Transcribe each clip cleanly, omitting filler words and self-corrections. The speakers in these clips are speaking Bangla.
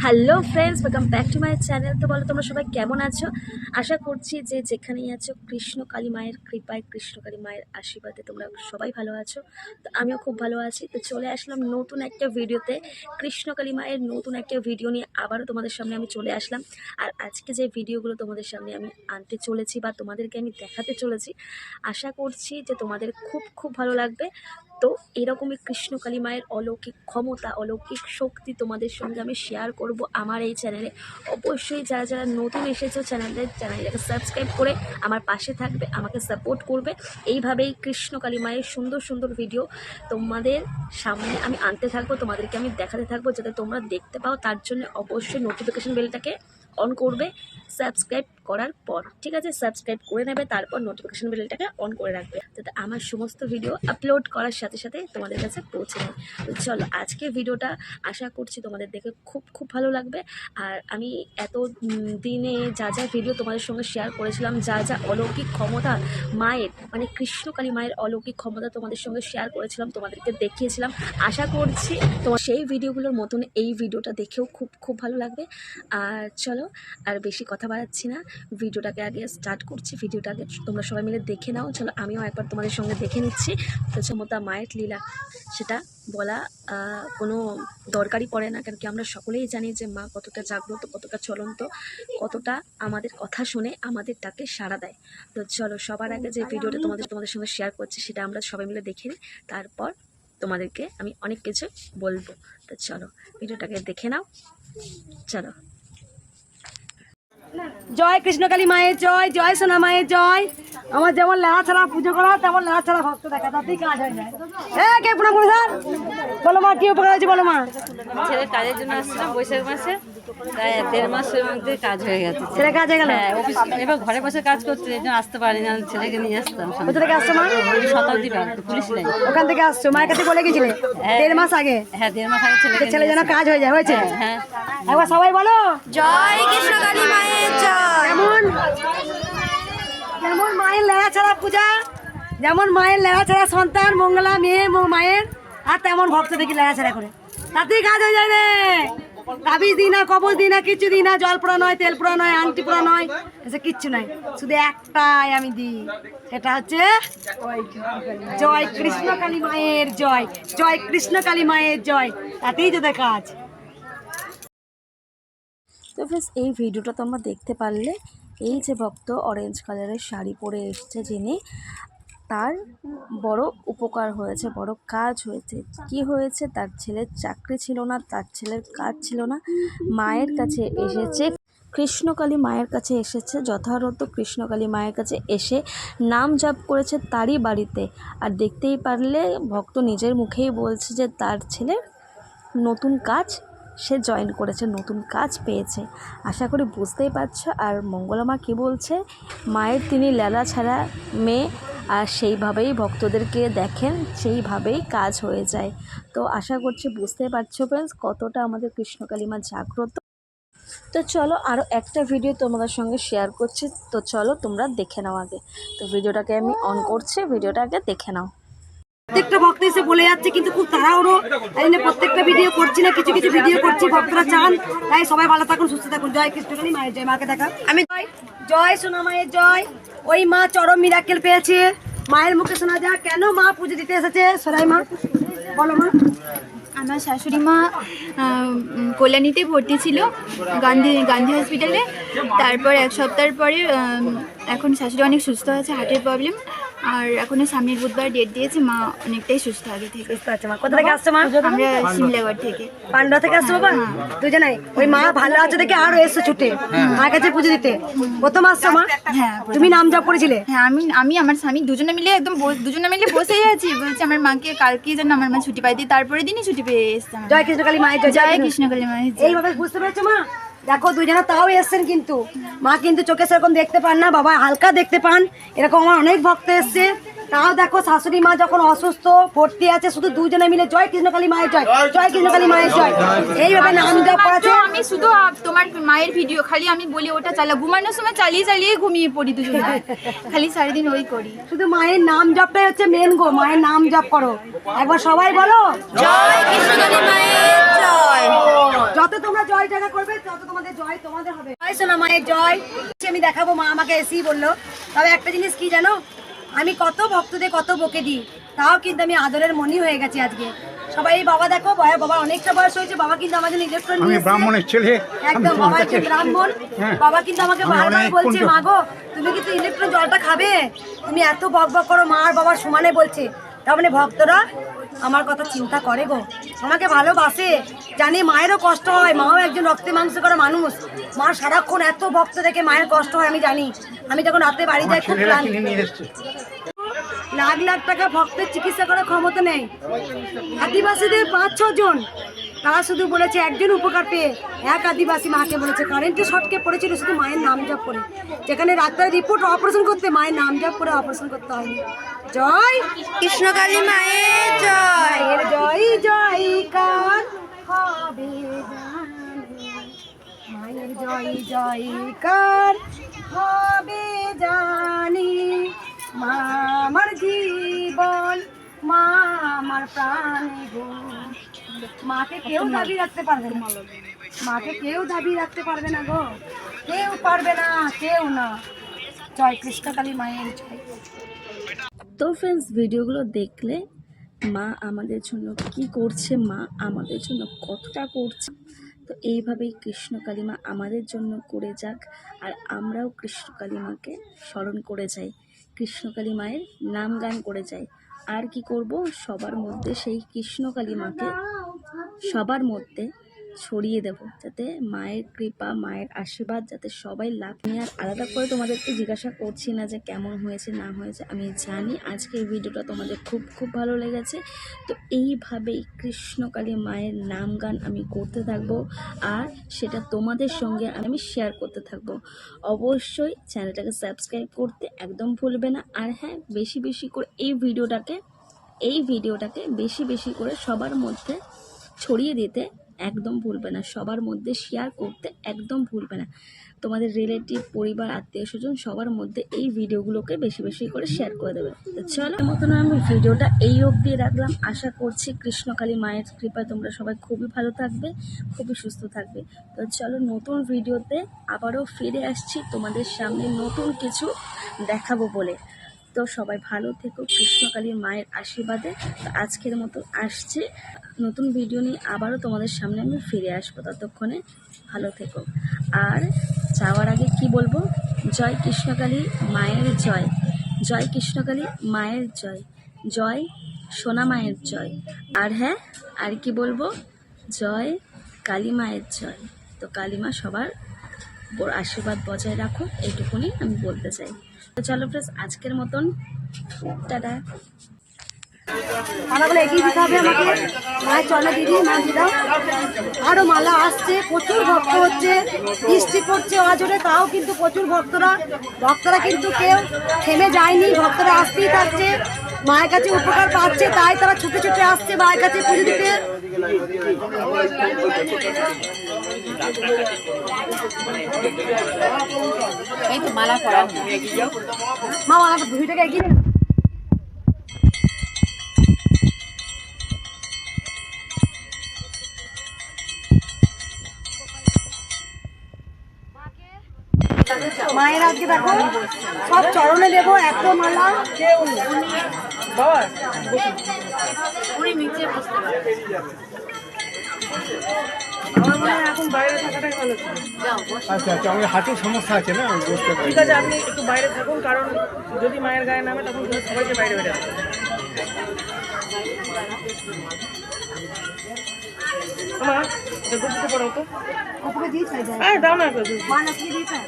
Hello friends, welcome back to my channel. তো বলো তোমরা সবাই কেমন আছো? আশা করছি যে যেখানেই আছো কৃষ্ণ কালী মায়ের কৃপায়, কৃষ্ণ কালী মায়ের আশীর্বাদে তোমরা সবাই ভালো আছো। তো আমিও খুব ভালো আছি। তো চলে আসলাম নতুন একটা ভিডিওতে, কৃষ্ণ কালী মায়ের নতুন একটা ভিডিও নিয়ে আবারও তোমাদের সামনে আমি চলে আসলাম। আর আজকে যে ভিডিওগুলো তোমাদের সামনে আমি আনতে চলেছি বা তোমাদেরকে আমি দেখাতে চলেছি, আশা করছি যে তোমাদের খুব খুব ভালো লাগবে। তো এরকমই কৃষ্ণ কালী মায়ের অলৌকিক ক্ষমতা, অলৌকিক শক্তি তোমাদের সঙ্গে আমি শেয়ার করব আমার এই চ্যানেলে। অবশ্যই যারা যারা নতুন এসেছো চ্যানেলটাকে সাবস্ক্রাইব করে আমার পাশে থাকবে, আমাকে সাপোর্ট করবে। এইভাবেই কৃষ্ণ কালী মায়ের সুন্দর সুন্দর ভিডিও তোমাদের সামনে আমি আনতে থাকবো, তোমাদেরকে আমি দেখাতে থাকবো, যাতে তোমরা দেখতে পাও। তার জন্য অবশ্যই নোটিফিকেশন বেলটাকে অন করবে সাবস্ক্রাইব করার পর, ঠিক আছে? সাবস্ক্রাইব করে নেবে, তারপর নোটিফিকেশন বেলটাকে অন করে রাখবে, যাতে আমার সমস্ত ভিডিও আপলোড করার সাথে সাথে তোমাদের কাছে পৌঁছে যায়। তো চলো, আজকে ভিডিওটা আশা করছি তোমাদের দেখে খুব খুব ভালো লাগবে। আর আমি এত দিনে যা যা ভিডিও তোমাদের সঙ্গে শেয়ার করেছিলাম, যা যা অলৌকিক ক্ষমতা মায়ের, মানে কৃষ্ণকালী মায়ের অলৌকিক ক্ষমতা তোমাদের সঙ্গে শেয়ার করেছিলাম, তোমাদেরকে দেখিয়েছিলাম, আশা করছি তোমার সেই ভিডিওগুলোর মতন এই ভিডিওটা দেখেও খুব খুব ভালো লাগবে। আর চলো, আর বেশি কথা বাড়াচ্ছি না, ভিডিওটাকে আগে স্টার্ট করছি। ভিডিওটাকে তোমরা সবাই মিলে দেখে নাও। চলো, আমিও একবার তোমাদের সঙ্গে দেখে নিচ্ছি। তো ক্ষমতা মায়ের লীলা, সেটা বলা কোনো দরকারই পড়ে না, কারণ কি আমরা সকলেই জানি যে মা কতটা জাগ্রত, কতটা চলন্ত, কতটা আমাদের কথা শুনে আমাদের ডাকে সাড়া দেয়। তো চলো, সবার আগে যে ভিডিওটা তোমাদের সঙ্গে শেয়ার করছি সেটা আমরা সবাই মিলে দেখে নিই, তারপর তোমাদেরকে আমি অনেক কিছু বলবো। তো চলো, ভিডিওটাকে দেখে নাও। চলো। জয় কৃষ্ণকালী মায়ের জয়, জয় সোনা মায়ের জয়। আমার যেমন লেহা ছাড়া পুজো করা, তেমন লেহা ছাড়া ভক্ত দেখা, তাতেই কাজ হয়ে যায়। হ্যাঁ, কে প্রণাম করে স্যার, বলো মা কি উপকার হয়েছে, বলো মা। ছেলের কাজের জন্য আসছিলাম বৈশাখ মাসে, তাই 1.5 মাসের মধ্যে কাজ হয়ে গেছে। ছেলে কাজ হয়ে গেল? হ্যাঁ, অফিস এবার ঘরে বসে কাজ করতে, এই জন্য আসতে পারি না, ছেলেকে নিয়ে আসতাম। কোথা থেকে আসছো মা? শতাব্দী ব্যাংক, পুলিশ লাইন। ওখান থেকে আসছো, মায়ের কাছে বলে গেছিলে 1.5 মাস আগে? হ্যাঁ, 1.5 মাস আগে ছেলে যেন কাজ হয়ে যায়, হয়েছে? হ্যাঁ। একবার সবাই বলো জয় কৃষ্ণকালী মায়ের জয়। যেমন যেমন মায়ের লেহা ছাড়া পূজা, যেমন মায়ের লেহা ছাড়া সন্তান, মঙ্গলা মেয়ে মায়ের, আর তেমন ভক্ত দেখি লেহা ছাড়া করে, তাতেই কাজ হয়ে যায় রে। তাবিজ দিই না, কবজ দিই না, কিছু দিই না, জল পোড়া নয়, তেল পোড়া নয়, আংটি পোড়া নয়, এসে কিচ্ছু নাই, শুধু একটাই আমি দিই, সেটা হচ্ছে জয় কৃষ্ণকালী মায়ের জয়, জয় কৃষ্ণকালী মায়ের জয়, তাতেই তোদের কাজ। তো ফ্রেন্ডস, এই ভিডিওটা তোমরা দেখতে পারলে, এই যে ভক্ত অরেঞ্জ কালারের শাড়ি পরে এসছে যিনি, তার বড় উপকার হয়েছে, বড় কাজ হয়েছে। কি হয়েছে? তার ছেলের চাকরি ছিল না, তার ছেলের কাজ ছিল না, মায়ের কাছে এসেছে, কৃষ্ণকালী মায়ের কাছে এসেছে, যথারত কৃষ্ণকালী মায়ের কাছে এসে নাম জপ করেছে তারই বাড়িতে। আর দেখতেই পারলে ভক্ত নিজের মুখেই বলছে যে তার ছেলের নতুন কাজ সে জয়েন করেছে, নতুন কাজ পেয়েছে। আশা করি বুঝতেই পারছো। আর মঙ্গলামা কী বলছে, মায়ের তিনি লেলা ছাড়া মেয়ে, আর সেইভাবেই ভক্তদেরকে দেখেন, সেইভাবেই কাজ হয়ে যায়। তো আশা করছি বুঝতে পারছো ফ্রেন্ডস, কতটা আমাদের কৃষ্ণকালী মা জাগ্রত। তো চলো, আরও একটা ভিডিও তোমাদের সঙ্গে শেয়ার করছি। তো চলো, তোমরা দেখে নাও আগে। তো ভিডিওটাকে আমি অন করছি, ভিডিওটা আগে দেখে নাও। প্রত্যেকটা ভক্ত এসে বলে যাচ্ছে, কিন্তু খুব তাড়াহুড়ো, তাই জন্য প্রত্যেকটা ভিডিও করছি না, কিছু কিছু ভিডিও করছি, ভক্তরা চান, তাই সবাই ভালো থাকুন, সুস্থ থাকুন। জয় কৃষ্ণকালী মায়ের জয়। মাকে দেখা আমি জয় সোনা মায়ের জয়। ওই মা চরম মিরাকেল পেয়েছে, মায়ের মুখে শোনা যায় কেন মা পুজো দিতে এসেছে। সোনাই মা, বলো মা। আমার শাশুড়ি মা কল্যাণীতে ভর্তি ছিল, গান্ধী হসপিটালে। তারপর 1 সপ্তাহ পরে এখন শাশুড়ি অনেক সুস্থ আছে, হার্টের প্রবলেম, আর এখনো সামনের বুধবার ডেট দিয়েছে, মা অনেকটাই সুস্থ আগে থেকে। কোথা থেকে আসছো মা? আমরা সিমলাগড় থেকে, পান্ডা থেকে আসছো বাবা? দুজনাই? ওই মা ভালো আছে দেখে আরো এসছো ছুটে মায়ের কাছে পুজো দিতে। প্রথম আসছো মা? হ্যাঁ। তুমি নাম জপ করেছিলে? হ্যাঁ, আমি আমার স্বামী দুজনে মিলে বসেই আছি, বলছি আমার মাকে কালকে যেন আমার মা ছুটি পাই দিই, তারপরে দিনই ছুটি পেয়ে এসছে। জয় কৃষ্ণকালী মায়ের জয়। জয় কৃষ্ণকালী মায়ের জয়। এইভাবে বুঝতে পেরেছো মা? দেখো দুজনে তাও এসছেন, কিন্তু মা কিন্তু চোখে সেরকম দেখতে পান না, বাবা হালকা দেখতে পান। এরকম আমার অনেক ভক্ত এসছে, তাও দেখো শাশুড়ি মা যখন অসুস্থ ভর্তি আছে, শুধু দুজনে মিলে জয় কৃষ্ণকালী মায়ের জয়, জয় কৃষ্ণকালী মায়ের জয়, এইভাবে নাম জপ করেছে। তো আমি শুধু তোমার মায়ের ভিডিও খালি আমি বলি ওটা চালা, ঘুমানোর সময় চালিয়ে চালিয়ে ঘুমিয়ে পড়ি দুজনে, খালি সারাদিন ওই করি। শুধু মায়ের নাম জপটাই হচ্ছে মেন গো, মায়ের নাম জপ করো একবার সবাই বলো জয় কৃষ্ণকালী মায়ের জয়। যত তোমরা জয় জায়গা করবে তত তোমাদের জয় তোমাদের হবে। জয় সোনা মায়ের জয়। আমি দেখাবো, মা আমাকে এসেই বললো। তবে একটা জিনিস কি জানো, আমি কত ভক্তদের কত বকে দিই, তাও কিন্তু আমি আদরের মনি হয়ে গেছি আজকে। সবাই বাবা দেখো, বাবা অনেকটা বয়স হয়েছে, বাবা কিন্তু আমাদের ইলেকট্রন আমি ব্রাহ্মণের ছেলে, একদম বাবা একজন ব্রাহ্মণ। বাবা কিন্তু আমাকে বারবার বলছে, মা গো তুমি কিন্তু ইলেকট্রন জলটা খাবে, তুমি এত বক বক করো, মা আর বাবার সমানে বলছে। তার মানে ভক্তরা আমার কথা চিন্তা করে গো, আমাকে ভালোবাসে, জানি মায়েরও কষ্ট হয়, মাও একজন রক্তে মাংস করা মানুষ, মা সারাক্ষণ এত ভক্ত দেখে মায়ের কষ্ট হয় আমি জানি। আমি যখন রাতে বাড়ি যাই খুব ছেলেরা কিনে নিয়ে এসছে। লাখ লাখ টাকা ভক্তের চিকিৎসা করার ক্ষমতা নেই। আদিবাসীদের 5-6 জন, তারা শুধু বলেছে একজন উপকার পেয়ে, এক আদিবাসী মাকে বলেছে কারেন্টে শর্টকে পড়েছিল শুধু মায়ের নাম জপ করে, যেখানে ডাক্তার রিপোর্ট অপারেশন করতে মায়ের নাম জপ করে অপারেশন করতে হয়নি। জয় কৃষ্ণকালী মায়ের জয়। মায়ের জয় জয়কার হবে জানি, মায়ের জয় জয়কার হবে জানি, মা আমার জীবন, মা আমার প্রাণ গো। মাকে কেউ দাবি রাখতে পারবে না, মাকে কেউ দাবি রাখতে পারবে না গো, কেউ পারবে না, কেউ না। জয় কৃষ্ণকালী মায়ের জয়। তো ফ্রেন্ডস, ভিডিওগুলো দেখলে মা আমাদের জন্য কি করছে, মা আমাদের জন্য কতটা করছে। তো এইভাবেই কৃষ্ণকালী মা আমাদের জন্য করে যাক, আর আমরাও কৃষ্ণকালী মাকে স্মরণ করে যাই, কৃষ্ণকালী মায়ের নাম গান করে যাই। আর কি করব, সবার মধ্যে সেই কৃষ্ণকালী মাকে সবার মধ্যে ছড়িয়ে দেব, যাতে মায়ের কৃপা, মায়ের আশীর্বাদ যাতে সবাই লাভ নিয়ে। আর আলাদা করে তোমাদেরকে জিজ্ঞাসা করছি না যে কেমন হয়েছে না হয়েছে, আমি জানি আজকে এই ভিডিওটা তোমাদের খুব খুব ভালো লেগেছে। তো এইভাবেই কৃষ্ণকালী মায়ের নাম গান আমি করতে থাকবো, আর সেটা তোমাদের সঙ্গে আমি শেয়ার করতে থাকবো। অবশ্যই চ্যানেলটাকে সাবস্ক্রাইব করতে একদম ভুলবে না। আর হ্যাঁ, বেশি বেশি করে এই ভিডিওটাকে বেশি বেশি করে সবার মধ্যে ছড়িয়ে দিতে একদম ভুলবে না, সবার মধ্যে শেয়ার করতে একদম ভুলবে না। তোমাদের রিলেটিভ, পরিবার, আত্মীয় স্বজন সবার মধ্যে এই ভিডিওগুলোকে বেশি বেশি করে শেয়ার করে দেবে। তো চলো, মতন আমি ভিডিওটা এই অবধি রাখলাম। আশা করছি কৃষ্ণকালী মায়ের কৃপায় তোমরা সবাই খুবই ভালো থাকবে, খুবই সুস্থ থাকবে। তো চলো, নতুন ভিডিওতে আবারও ফিরে আসছি তোমাদের সামনে নতুন কিছু দেখাবো বলে। তো সবাই ভালো থেকো কৃষ্ণকালী মায়ের আশীর্বাদে। তো আজকের মতো আসছে, নতুন ভিডিও নিয়ে আবারও তোমাদের সামনে আমি ফিরে আসবো। ততক্ষণে ভালো থেকো। আর যাওয়ার আগে কি বলবো, জয় কৃষ্ণকালী মায়ের জয়, জয় কৃষ্ণকালী মায়ের জয়, জয় সোনা মায়ের জয়। আর হ্যাঁ, আর কি বলবো, জয় কালী মায়ের জয়। তো কালী মা সবার আশীর্বাদ বজায় রাখো, এইটুকুনি আমি বলতে চাই। তো চলো ফ্রেন্ডস, আজকের মতন টাটা। মালাগুলো এগিয়ে দিতে হবে আমাকে, মায়ের চলে দিদি, মা দিদাও। আরও মালা আসছে, প্রচুর ভক্ত হচ্ছে, বৃষ্টি পড়ছে অজরে, তাও কিন্তু প্রচুর ভক্তরা কিন্তু কেউ থেমে যায়নি, ভক্তরা আসতেই থাকছে, মায়ের কাছে উপকার পাচ্ছে, তাই তারা ছুটে ছুটে আসছে মায়ের কাছে পুজো দিতে। এই তো মালা পরা, মা মালাটা ভুঁড়িটাকে এগিয়ে দিন। মায়ের আজকে দেখো সব চরণে দেবো, এত মালা। উনি নিচে বসতে পারে। আমার মনে হয় এখন বাইরে থাকাটাই ভালো ছিল। আচ্ছা আচ্ছা, আমার হাঁটুর সমস্যা আছে না, আমি বুঝতে পারি। ঠিক আছে, আপনি একটু বাইরে থাকুন, কারণ যদি মায়ের গায়ে নামে তখন কিন্তু সবাইকে বাইরে বেরোতে হবে। আমার এটা গুছিতে পড়ো তো, ওপরে দিয়ে চাই যায়, দাও না একটু। মা নাচিয়ে দিয়ে চাই।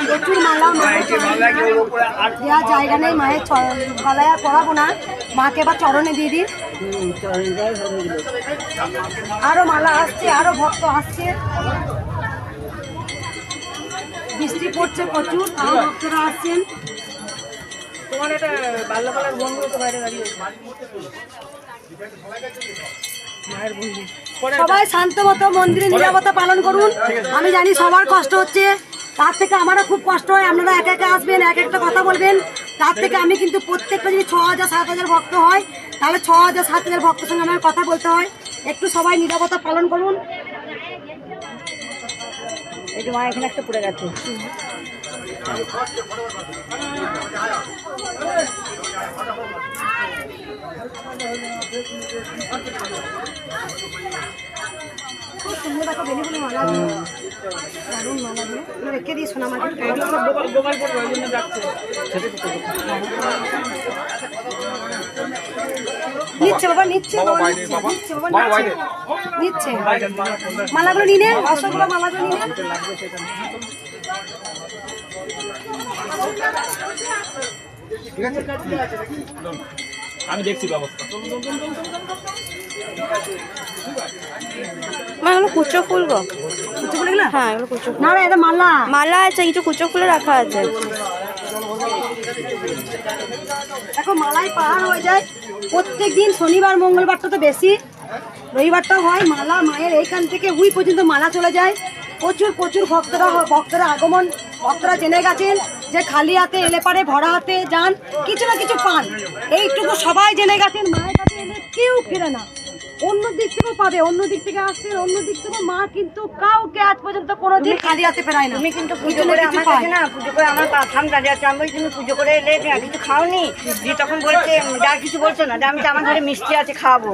প্রচুর মালা, দেওয়ার জায়গা নেই, মায়ের গলায় আর পরাবো না, মাকে এবার চরণে দিয়ে দিন। আরো মালা আসছে, আরো ভক্ত আসছে, বৃষ্টি পড়ছে প্রচুর, আরো ভক্তরা আসছেন। তোমার একটা বাল্যকালের বন্ধু তো বাইরে দাঁড়িয়ে আছে। মায়ের বন্ধু পরে সবাই শান্ত মতো মন্দিরে নিরাপত্তা পালন করুন। আমি জানি সবার কষ্ট হচ্ছে, তার থেকে আমারও খুব কষ্ট হয়। আপনারা একা একা আসবেন, এক একটা কথা বলবেন, তার থেকে আমি কিন্তু প্রত্যেকটা যদি 6,000 7,000 ভক্ত হয়, তাহলে 6,000 7,000 ভক্তের সঙ্গে আমার কথা বলতে হয়। একটু সবাই নিরাপত্তা পালন করুন। এই যে মা এখানে একটা পড়ে গেছে। খুব সুন্দর দেখো বেলি মালা দিয়ে, দারুণ মালা দিয়ে রেখে দিই সোনা মাকে। এগুলো সব গোপাল পড়বে, ওই জন্য যাচ্ছে। নিচ্ছে বাবা, নিচ্ছে বাবা, নিচ্ছে, নিচ্ছে বাবা, নিচ্ছে, নিচ্ছে। মালাগুলো নিয়ে নেন, অশোকগুলো মালাগুলো নিয়ে নেন। আমি দেখছি ব্যবস্থা। এগুলো কুচো ফুল গো। কুচো ফুল এগুলো? হ্যাঁ এগুলো কুচো না না, এটা মালা। মালা আছে, কিছু কুচো ফুলে রাখা আছে। দেখো মালাই পাহাড় হয়ে যায় প্রত্যেক দিন। শনিবার মঙ্গলবারটা তো বেশি, রবিবারটাও হয়। মালা মায়ের এইখান থেকে ওই পর্যন্ত মালা চলে যায়। প্রচুর প্রচুর ভক্তরা আগমন। ভক্তরা জেনে গেছেন যে খালি হাতে এলে পারে ভরা হাতে যান, কিছু না কিছু পান। এইটুকু সবাই জেনে গেছেন। মায়ের কাছে এলে কেউ ফিরে না, অন্য দিক থেকেও পাবে। অন্য দিক থেকে আসছেন, অন্য দিক থেকে মা কিন্তু কাউকে আজ পর্যন্ত কোনোদিন খালি হাতে ফেরায় না। তুমি কিন্তু পুজো করে আমার কাছে না, পুজো করে আমার সামনে দাঁড়িয়ে আছে। আমি বলি তুমি পুজো করে এলে কিছু খাওনি, দিয়ে তখন বলছে যা কিছু বলছো না, আমি আমার ঘরে মিষ্টি আছে খাওয়াবো।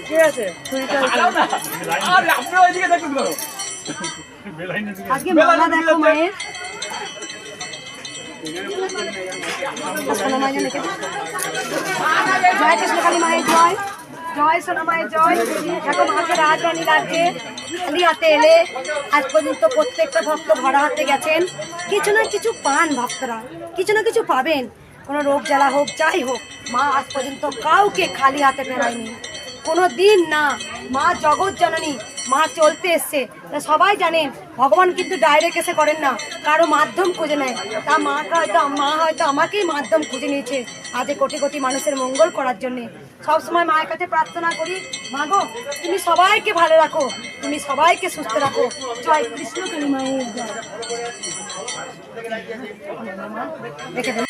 ঠিক আছে, আজকে মালা দেখো মায়ের। সোনা মায়ের জন্য জয় কৃষ্ণ কালী মায়ের জয়, জয় সোনা মায়ের জয়। দেখো মাকে রাজরানী লাগছে, খালি হাতে এলে আজ পর্যন্ত প্রত্যেকটা ভক্ত ভরা হাতে গেছেন। কিছু না কিছু পান ভক্তরা, কিছু না কিছু পাবেন। কোনো রোগ জ্বালা হোক, যাই হোক, মা আজ পর্যন্ত কাউকে খালি হাতে ফেরায়নি, কোনো দিন না। মা জগৎ জননী, মা চলতে এসছে। তা সবাই জানেন ভগবান কিন্তু ডাইরেক্ট এসে করেন না, কারো মাধ্যম খুঁজে নেয়। তা মা হয়তো আমাকেই মাধ্যম খুঁজে নিয়েছে আজ কোটি কোটি মানুষের মঙ্গল করার জন্যে। সবসময় মায়ের কাছে প্রার্থনা করি, মা গো তুমি সবাইকে ভালো রাখো, তুমি সবাইকে সুস্থ রাখো। জয় কৃষ্ণ কালী মায়ের জয়। রেখে দিন।